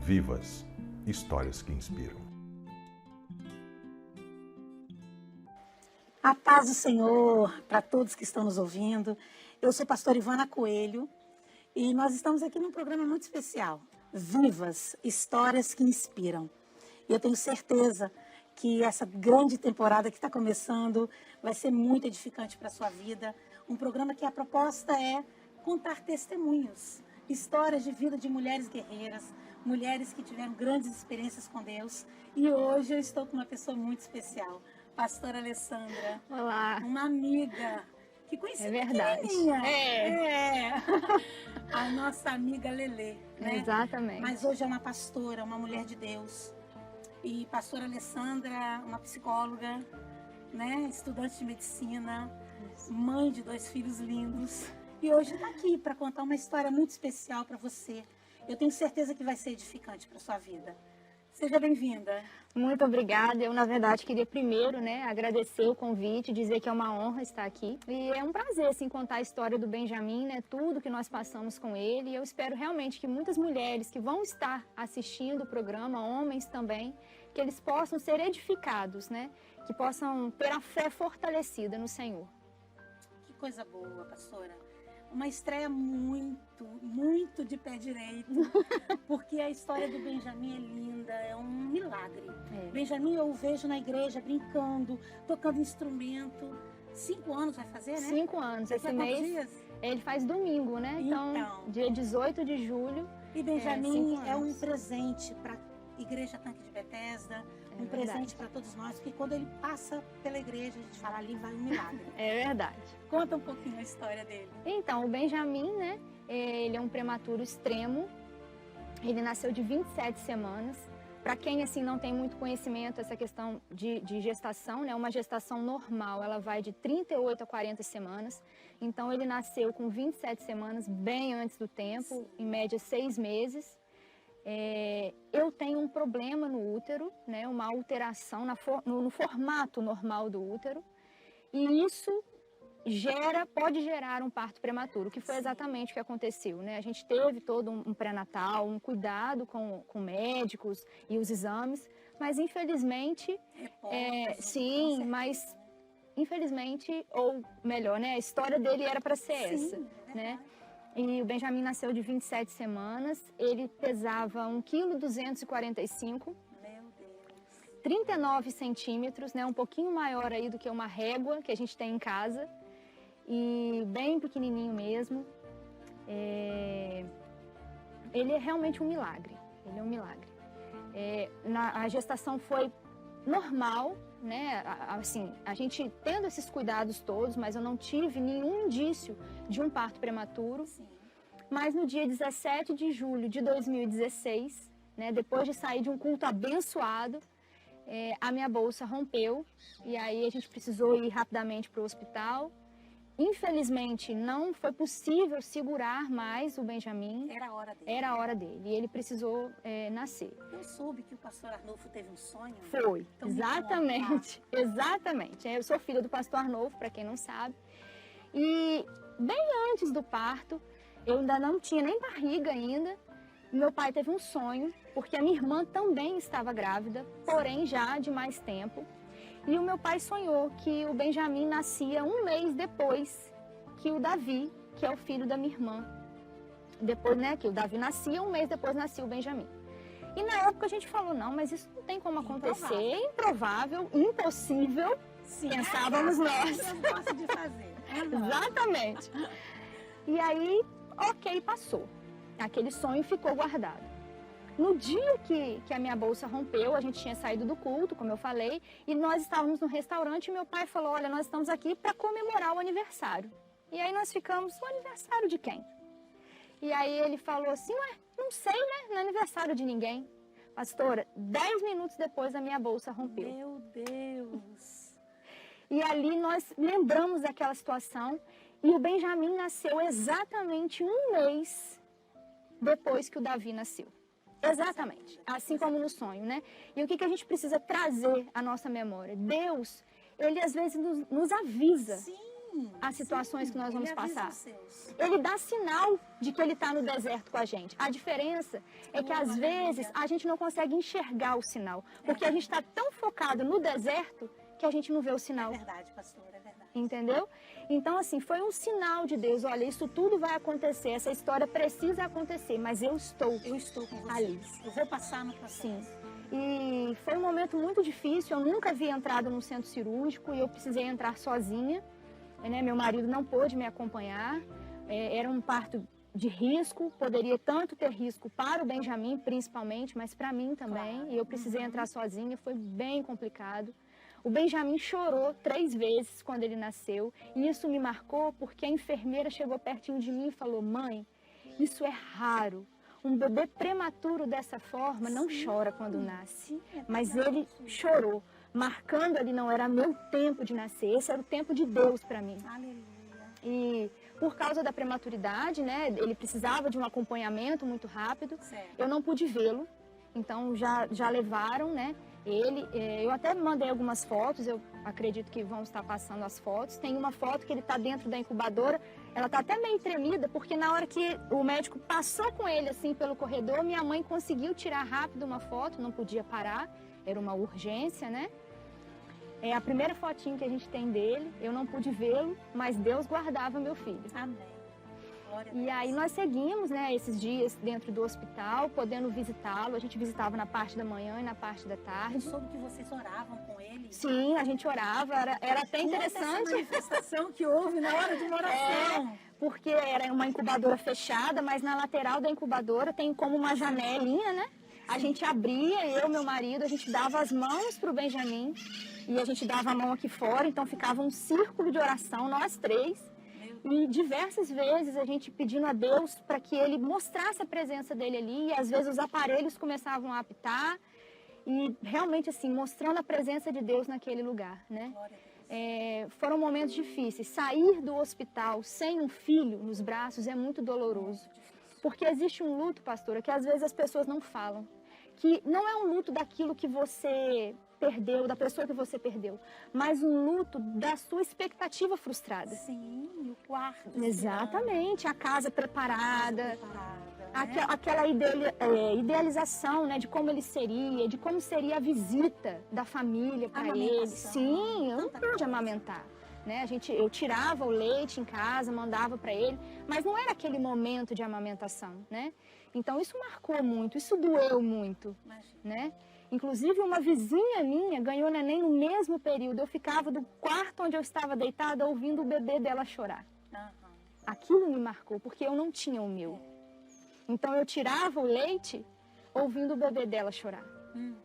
Vivas, histórias que inspiram. A paz do Senhor para todos que estão nos ouvindo. Eu sou a pastora Ivana Coelho e nós estamos aqui num programa muito especial. Vivas, histórias que inspiram. E eu tenho certeza que essa grande temporada que está começando vai ser muito edificante para a sua vida. Um programa que a proposta é contar testemunhos, histórias de vida de mulheres guerreiras, mulheres que tiveram grandes experiências com Deus. E hoje eu estou com uma pessoa muito especial. Pastora Alessandra. Olá. Uma amiga que conheci. É verdade. A nossa amiga Lelê, né? Exatamente. Mas hoje é uma pastora, uma mulher de Deus. E pastora Alessandra, uma psicóloga, né? Estudante de medicina, mãe de 2 filhos lindos. E hoje está aqui para contar uma história muito especial para você. Eu tenho certeza que vai ser edificante para sua vida. Seja bem-vinda. Muito obrigada. Eu, na verdade, queria primeiro, agradecer o convite, dizer que é uma honra estar aqui. E é um prazer, assim, contar a história do Benjamin, tudo que nós passamos com ele. E eu espero realmente que muitas mulheres que vão estar assistindo o programa, homens também, que eles possam ser edificados, que possam ter a fé fortalecida no Senhor. Que coisa boa, pastora. Uma estreia muito de pé direito, porque a história do Benjamin é linda, é um milagre. Benjamin eu o vejo na igreja brincando, tocando instrumento. 5 anos vai fazer, né? 5 anos. Esse mês dias? Ele faz domingo, né? Então, dia 18 de julho. E Benjamin é um presente para a Igreja Tanque de Bethesda, um presente para todos nós, porque quando ele passa pela igreja, a gente fala, ali vai um milagre. É verdade. Conta um pouquinho a história dele. Então, o Benjamin, ele é um prematuro extremo, ele nasceu de 27 semanas. Para quem, assim, não tem muito conhecimento, essa questão de gestação, uma gestação normal, ela vai de 38 a 40 semanas. Então, ele nasceu com 27 semanas, bem antes do tempo, em média 6 meses. Eu tenho um problema no útero, uma alteração no formato normal do útero, e isso pode gerar um parto prematuro, que foi exatamente o que aconteceu. A gente teve todo um pré-natal, um cuidado com médicos e os exames, mas infelizmente, infelizmente, ou melhor, a história dele era para ser essa, E o Benjamin nasceu de 27 semanas, ele pesava 1,245 kg, 39 centímetros, um pouquinho maior aí do que uma régua que a gente tem em casa, e bem pequenininho mesmo. Ele é realmente um milagre, a gestação foi normal, assim, a gente tendo esses cuidados todos, mas eu não tive nenhum indício de um parto prematuro. Sim. Mas no dia 17 de julho de 2016, depois de sair de um culto abençoado, a minha bolsa rompeu e aí a gente precisou ir rapidamente para o hospital. Infelizmente, não foi possível segurar mais o Benjamin. Era a hora dele. Era a hora dele. E ele precisou nascer. Eu soube que o pastor Arnulfo teve um sonho. Foi, então, exatamente. Exatamente. Eu sou filha do pastor Arnulfo, para quem não sabe. E bem antes do parto, eu ainda não tinha nem barriga ainda. Meu pai teve um sonho, porque a minha irmã também estava grávida, porém já de mais tempo. E o meu pai sonhou que o Benjamin nascia 1 mês depois que o Davi, que é o filho da minha irmã. Depois, que o Davi nascia, 1 mês depois nascia o Benjamin. E na época a gente falou, não, mas isso não tem como acontecer, improvável, impossível. Sim, pensávamos nós. Eu gosto de fazer. Exatamente. E aí, ok, passou. Aquele sonho ficou guardado. No dia que a minha bolsa rompeu, a gente tinha saído do culto, como eu falei, e nós estávamos no restaurante e meu pai falou, olha, nós estamos aqui para comemorar o aniversário. E aí nós ficamos, o aniversário de quem? E aí ele falou assim, não sei, não é aniversário de ninguém. Pastora, 10 minutos depois a minha bolsa rompeu. Meu Deus! E ali nós lembramos daquela situação e o Benjamin nasceu exatamente 1 mês depois que o Davi nasceu. Exatamente, assim como no sonho, E o que a gente precisa trazer à nossa memória? Deus, Ele às vezes nos avisa. Sim. as situações que nós vamos Ele avisa passar. os seus. Ele dá sinal de que ele está no deserto com a gente. A diferença é que às vezes a gente não consegue enxergar o sinal, porque a gente está tão focado no deserto que a gente não vê o sinal. É verdade, pastora, é verdade. Entendeu? Então, assim, foi um sinal de Deus. Olha, isso tudo vai acontecer, essa história precisa acontecer, mas eu estou Com você. ali. Eu vou passar no processo. Sim. E foi um momento muito difícil, eu nunca havia entrado num centro cirúrgico e eu precisei entrar sozinha, né? Meu marido não pôde me acompanhar, era um parto de risco, poderia tanto ter risco para o Benjamin, principalmente, mas para mim também, Claro. e eu precisei entrar sozinha, foi bem complicado. O Benjamin chorou 3 vezes quando ele nasceu, e isso me marcou porque a enfermeira chegou pertinho de mim e falou: mãe, isso é raro. Um bebê prematuro dessa forma não chora quando nasce, mas ele chorou, marcando ali, não era meu tempo de nascer, esse era o tempo de Deus para mim. Aleluia. E por causa da prematuridade, né, ele precisava de um acompanhamento muito rápido, Certo. eu não pude vê-lo, então já levaram, né, ele, eu até mandei algumas fotos, eu acredito que vão estar passando as fotos, tem uma foto que ele está dentro da incubadora, ela está até meio tremida, porque na hora que o médico passou com ele assim pelo corredor, minha mãe conseguiu tirar rápido uma foto, não podia parar, era uma urgência, né? É a primeira fotinho que a gente tem dele, eu não pude vê-lo, mas Deus guardava meu filho. Amém. Glória a E Deus. aí nós seguimos, né, esses dias dentro do hospital, podendo visitá-lo, a gente visitava na parte da manhã e na parte da Eu tarde. soube que vocês oravam com ele. Sim, a gente orava, era até Conta essa interessante. manifestação que houve na hora de uma oração. Porque era uma incubadora fechada, mas na lateral da incubadora tem como uma janelinha, né? A gente abria, eu e meu marido, a gente dava as mãos para o Benjamin e a gente dava a mão aqui fora, então ficava um círculo de oração, nós 3. E diversas vezes a gente pedindo a Deus para que ele mostrasse a presença dele ali, e às vezes os aparelhos começavam a apitar, e realmente assim, mostrando a presença de Deus naquele lugar, né? Glória a Deus. Foram momentos difíceis. Sair do hospital sem um filho nos braços é muito doloroso. Porque existe um luto, pastora, que às vezes as pessoas não falam. Que não é um luto daquilo que você perdeu, da pessoa que você perdeu, mas um luto da sua expectativa frustrada. Sim, e o quarto. Exatamente, a casa preparada, Preparada. aquela idealização, né, de como ele seria, de como seria a visita da família para ele. Amamentação. Sim, eu não Tanta pude coisa. amamentar. Né? Eu tirava o leite em casa, mandava para ele, mas não era aquele momento de amamentação, né? Então isso marcou muito, isso doeu muito, Imagina. né? Inclusive uma vizinha minha ganhou neném no mesmo período. Eu ficava do quarto onde eu estava deitada ouvindo o bebê dela chorar. Aham. Aquilo me marcou, porque eu não tinha o meu. Então eu tirava o leite ouvindo o bebê dela chorar. Uhum.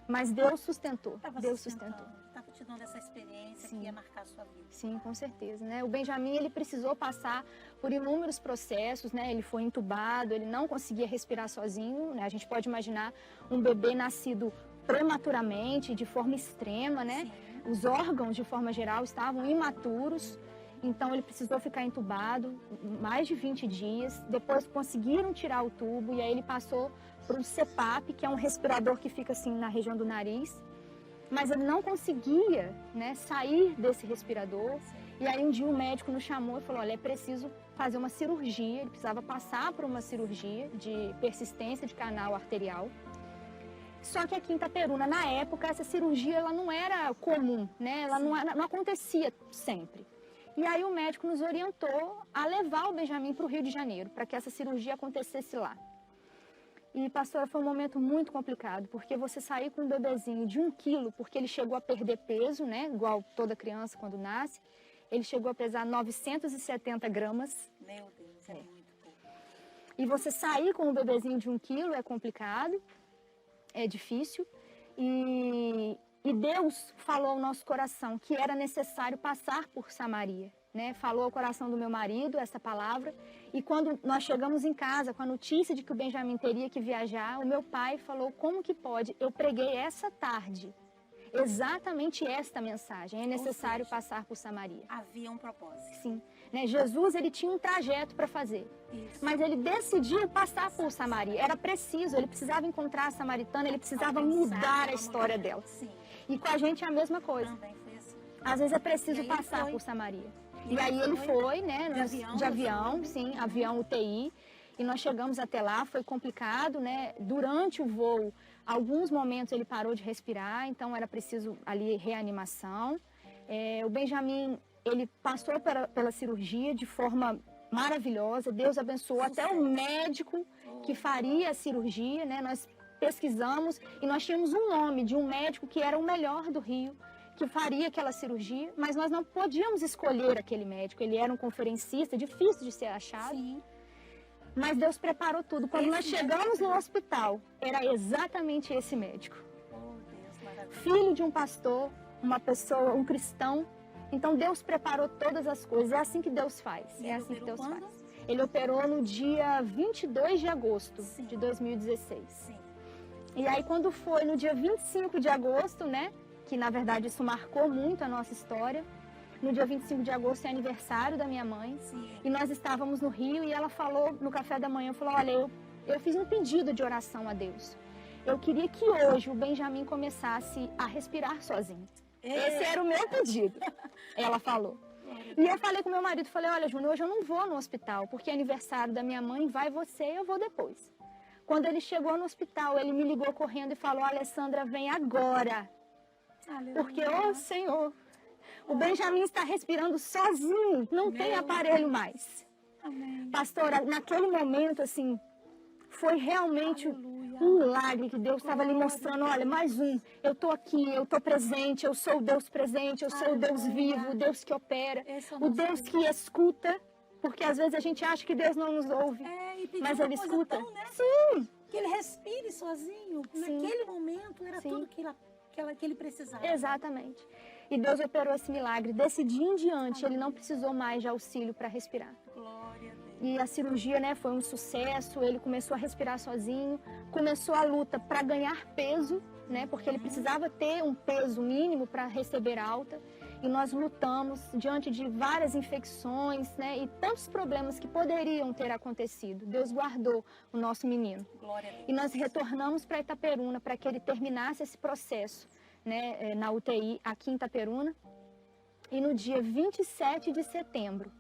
Mas Deus sustentou, Tava Deus sustentando, sustentou. Tava te dando essa experiência Sim. que ia marcar a sua vida. Sim, com certeza, né? O Benjamin, ele precisou passar por inúmeros processos, né? Ele foi entubado, ele não conseguia respirar sozinho, né? A gente pode imaginar um bebê nascido prematuramente, de forma extrema, né? Sim. Os órgãos, de forma geral, estavam imaturos, então ele precisou ficar entubado mais de 20 dias. Depois conseguiram tirar o tubo e aí ele passou por um CPAP, que é um respirador que fica assim na região do nariz. Mas ele não conseguia, né, sair desse respirador. E aí um dia o médico nos chamou e falou: olha, é preciso fazer uma cirurgia. Ele precisava passar por uma cirurgia de persistência de canal arterial. Só que aqui em Itaperuna, na época, essa cirurgia ela não era comum, né? Ela não acontecia sempre. E aí o médico nos orientou a levar o Benjamin para o Rio de Janeiro, para que essa cirurgia acontecesse lá. E, pastora, foi um momento muito complicado, porque você sair com um bebezinho de 1 quilo, porque ele chegou a perder peso, né? Igual toda criança quando nasce. Ele chegou a pesar 970 gramas. Meu Deus, é muito pouco. E você sair com um bebezinho de 1 quilo é complicado, é difícil. E Deus falou ao nosso coração que era necessário passar por Samaria. Né, falou ao coração do meu marido essa palavra, e quando nós chegamos em casa com a notícia de que o Benjamin teria que viajar, o meu pai falou: como que pode? Eu preguei essa tarde exatamente esta mensagem, é necessário passar por Samaria. Havia um propósito. Sim, né, Jesus ele tinha um trajeto para fazer, Isso. mas ele decidiu passar por Samaria, era preciso, ele precisava encontrar a samaritana, ele precisava Alcançar mudar a uma história mulher. dela. Sim, E com a gente é a mesma coisa. também foi assim. Às vezes é preciso ele passar foi. por Samaria. E E aí ele foi, né? De De avião, avião, sim, avião UTI. E nós chegamos até lá, foi complicado, né? Durante o voo, alguns momentos ele parou de respirar, então era preciso ali reanimação. O Benjamin, ele passou pela cirurgia de forma maravilhosa, Deus abençoou até o médico que faria a cirurgia, né? Nós pesquisamos e nós tínhamos um nome de um médico que era o melhor do Rio, que faria aquela cirurgia, mas nós não podíamos escolher aquele médico, ele era um conferencista, difícil de ser achado. Sim. Mas Deus preparou tudo. Quando nós chegamos no hospital, era exatamente esse médico. Oh, Deus, maravilhoso. Filho de um pastor, uma pessoa, um cristão. Então Deus preparou todas as coisas. É assim que Deus faz. E É ele assim que Deus operou faz. Ele operou no dia 22 de agosto Sim. de 2016. Sim. E aí quando foi no dia 25 de agosto, né? Que na verdade isso marcou muito a nossa história. No dia 25 de agosto é aniversário da minha mãe. Sim. E nós estávamos no Rio e ela falou no café da manhã, falou, olha, eu fiz um pedido de oração a Deus. Eu queria que hoje o Benjamin começasse a respirar sozinho. Esse era o meu pedido, ela falou. E eu falei com meu marido, falei, olha, Júnior, hoje eu não vou no hospital, porque é aniversário da minha mãe, vai você e eu vou depois. Quando ele chegou no hospital, ele me ligou correndo e falou, olha, Sandra, vem agora. Aleluia. Porque, ô Senhor, o Benjamin está respirando sozinho, não tem aparelho mais. Amém. Pastora, naquele momento, assim, foi realmente Aleluia. um milagre que Deus estava lhe mostrando, olha, mais um, eu estou aqui, eu estou presente, eu sou o Deus presente, eu sou o Deus vivo, o Deus que opera, Esse é o o nosso Deus Deus. que escuta, porque às vezes a gente acha que Deus não nos ouve, E pediu mas uma Ele coisa escuta. tão, né? Sim, Que ele respire sozinho. Sim. Naquele momento era Sim. tudo que ele precisava. exatamente. E Deus operou esse milagre. Desse dia em diante, ele não precisou mais de auxílio para respirar. Glória a Deus. E a cirurgia, né, foi um sucesso, ele começou a respirar sozinho, começou a luta para ganhar peso, né, porque ele precisava ter um peso mínimo para receber alta. E nós lutamos diante de várias infecções, né, e tantos problemas que poderiam ter acontecido. Deus guardou o nosso menino. Glória a Deus. E nós retornamos para Itaperuna para que ele terminasse esse processo, né, na UTI aqui em Itaperuna. E no dia 27 de setembro,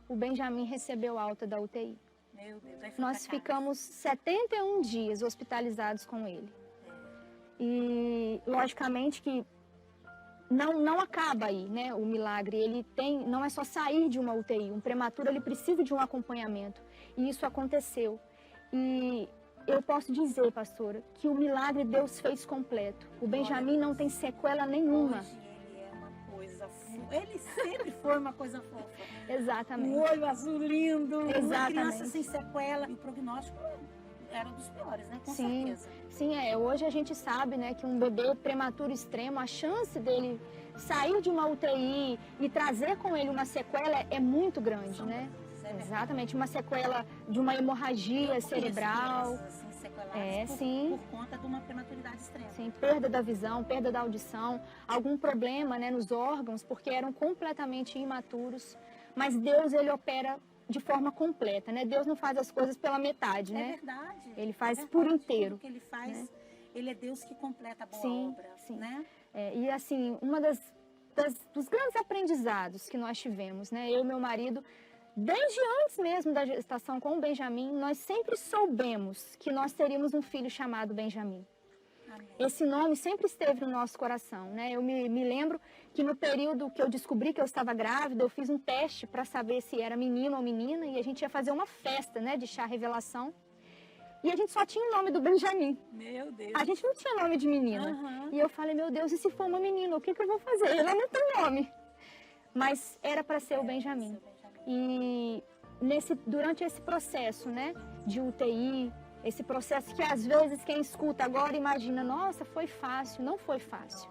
o Benjamin recebeu alta da UTI. Meu Deus. Aí foi Nós pra casa. ficamos 71 dias hospitalizados com ele. E logicamente que não acaba aí, né, o milagre. Ele não é só sair de uma UTI. Um prematuro, ele precisa de um acompanhamento. E isso aconteceu. E eu posso dizer, pastora, que o milagre Deus fez completo. O Benjamin não tem sequela nenhuma. Hoje ele é uma coisa fofa. Ele sempre foi uma coisa fofa. Um Exatamente. olho azul lindo. Uma Exatamente. criança sem sequela. E o prognóstico era dos piores, né? Com Sim, certeza. sim, hoje a gente sabe, né, que um bebê prematuro extremo, a chance dele sair de uma UTI e trazer com ele uma sequela é muito grande, né? Exatamente, uma sequela de uma hemorragia cerebral, Assim, sequeladas sim. por conta de uma prematuridade extrema. sim, perda da visão, perda da audição, algum problema, né, nos órgãos, porque eram completamente imaturos. Mas Deus, ele opera de forma completa, né? Deus não faz as coisas pela metade, É né? verdade. Ele faz é por verdade. inteiro, Tudo que ele faz, né? ele é Deus que completa a boa Sim, obra, sim. né? E assim, uma dos grandes aprendizados que nós tivemos, né? Eu e meu marido, desde antes mesmo da gestação com o Benjamin, nós sempre soubemos que nós teríamos um filho chamado Benjamin. Amém. Esse nome sempre esteve no nosso coração, né? Eu me lembro que no período que eu descobri que eu estava grávida, eu fiz um teste para saber se era menino ou menina e a gente ia fazer uma festa, né, de chá revelação. E a gente só tinha o nome do Benjamin. Meu Deus. A gente não tinha nome de menina. Aham. E eu falei, meu Deus, e se for uma menina, o que eu vou fazer? Ela não tem nome. Mas era para ser o Benjamin. E durante esse processo, né, de UTI, esse processo que às vezes quem escuta agora imagina, nossa, foi fácil. Não foi fácil.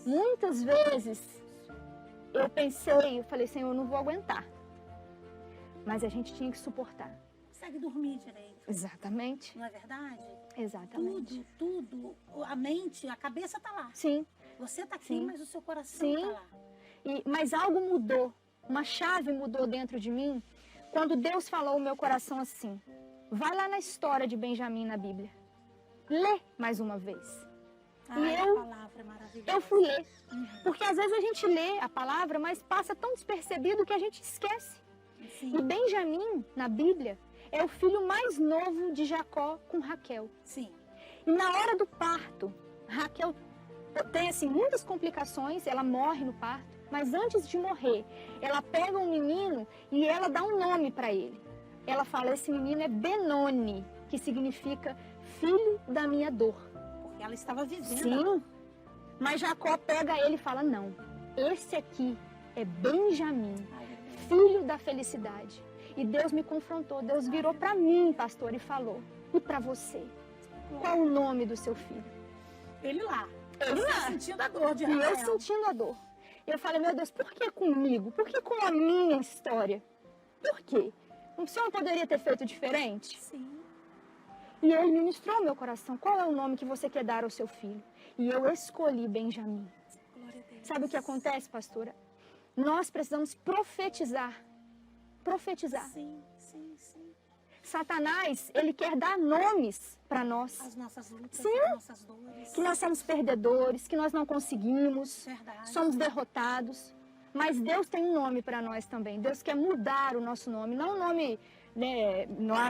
Muitas vezes eu falei, Senhor, eu não vou aguentar. Mas a gente tinha que suportar. Consegue dormir direito, Exatamente. não é verdade? Exatamente. Tudo, a mente, a cabeça tá lá. Sim. Você tá aqui, Sim. mas o seu coração Sim. tá lá. Mas algo mudou, uma chave mudou dentro de mim, quando Deus falou ao meu coração assim, vai lá na história de Benjamin na Bíblia, lê mais uma vez. A palavra é maravilhosa. eu fui ler. Porque às vezes a gente lê a palavra, mas passa tão despercebido que a gente esquece. Sim. E Benjamim, na Bíblia, é o filho mais novo de Jacó com Raquel. Sim. E na hora do parto, Raquel tem assim, muitas complicações, ela morre no parto, mas antes de morrer, ela pega um menino e ela dá um nome para ele. Ela fala, esse menino é Benoni, que significa filho da minha dor. Porque ela estava vivendo. Sim, mas Jacó pega ele e fala, não, esse aqui é Benjamim, filho da felicidade. E Deus me confrontou, Deus virou para mim, pastor, e falou, e para você? Qual o nome do seu filho? Ele lá. Ele lá. Sentindo a dor de E eu Raquel. sentindo a dor. Eu falei, meu Deus, por que comigo? Por que com a minha história? Por quê? O senhor poderia ter feito diferente? Sim. E ele ministrou ao meu coração, qual é o nome que você quer dar ao seu filho? E eu escolhi Benjamim. Glória a Deus. Sabe o que acontece, pastora? Nós precisamos profetizar. Profetizar. Sim, sim, sim. Satanás, ele quer dar nomes para nós. As nossas lutas, Sim. as nossas dores. Que nós somos perdedores, que nós não conseguimos, Verdade. somos derrotados. Mas Deus tem um nome para nós também. Deus quer mudar o nosso nome. Não o nome, né, lá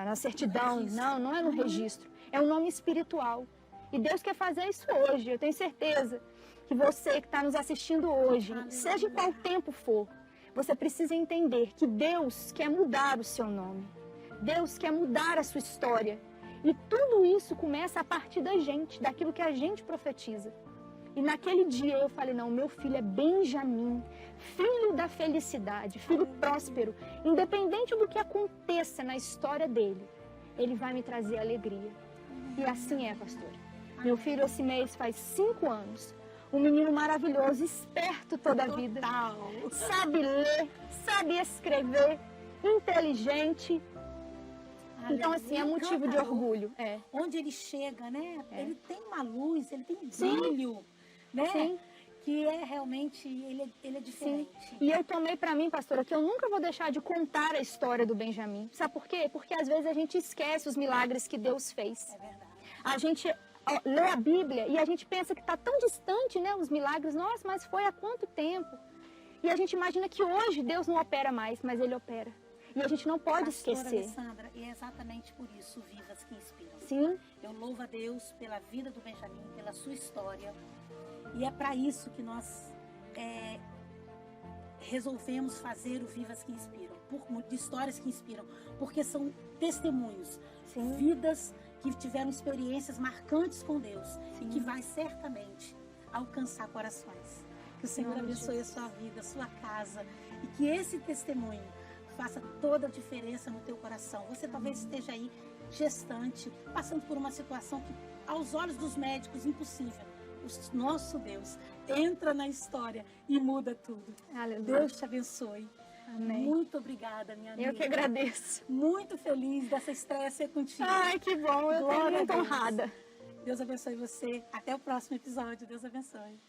na certidão, não é no registro. É um nome espiritual. E Deus quer fazer isso hoje. Eu tenho certeza que você que está nos assistindo hoje, seja em qual tempo for, você precisa entender que Deus quer mudar o seu nome. Deus quer mudar a sua história. E tudo isso começa a partir da gente, daquilo que a gente profetiza. E naquele dia eu falei, não, meu filho é Benjamim, filho da felicidade, filho próspero. Independente do que aconteça na história dele, ele vai me trazer alegria. E assim é, pastor. Meu filho esse mês faz 5 anos. Um menino maravilhoso, esperto toda a vida. Sabe ler, sabe escrever, inteligente. Então, assim, é motivo de orgulho. É. Onde ele chega, né? Ele tem uma luz, ele tem Sim. brilho, né? Sim. Que é realmente, ele é diferente. E eu tomei pra mim, pastora, que eu nunca vou deixar de contar a história do Benjamim. Sabe por quê? Porque às vezes a gente esquece os milagres que Deus fez. É verdade. A gente lê a Bíblia e a gente pensa que está tão distante, né? Os milagres, nossa, mas foi há quanto tempo? E a gente imagina que hoje Deus não opera mais, mas Ele opera. E a gente não pode Pastora esquecer. Alessandra, e é exatamente por isso, Vivas que Inspiram. Sim, Eu louvo a Deus pela vida do Benjamim, pela sua história. E é para isso que nós resolvemos fazer o Vivas que Inspiram, de histórias que inspiram, porque são testemunhos, sim. vidas que tiveram experiências marcantes com Deus e que vai certamente alcançar corações. Que o Senhor abençoe a sua vida, a sua casa e que esse testemunho faça toda a diferença no teu coração. Você talvez esteja aí gestante, passando por uma situação que aos olhos dos médicos impossível. O nosso Deus entra na história e muda tudo. Aleluia. Deus te abençoe. Amém. Muito obrigada, minha amiga. Eu que agradeço. Muito feliz dessa estreia ser contigo. Ai, que bom. Eu estou muito honrada. Deus abençoe você. Até o próximo episódio. Deus abençoe.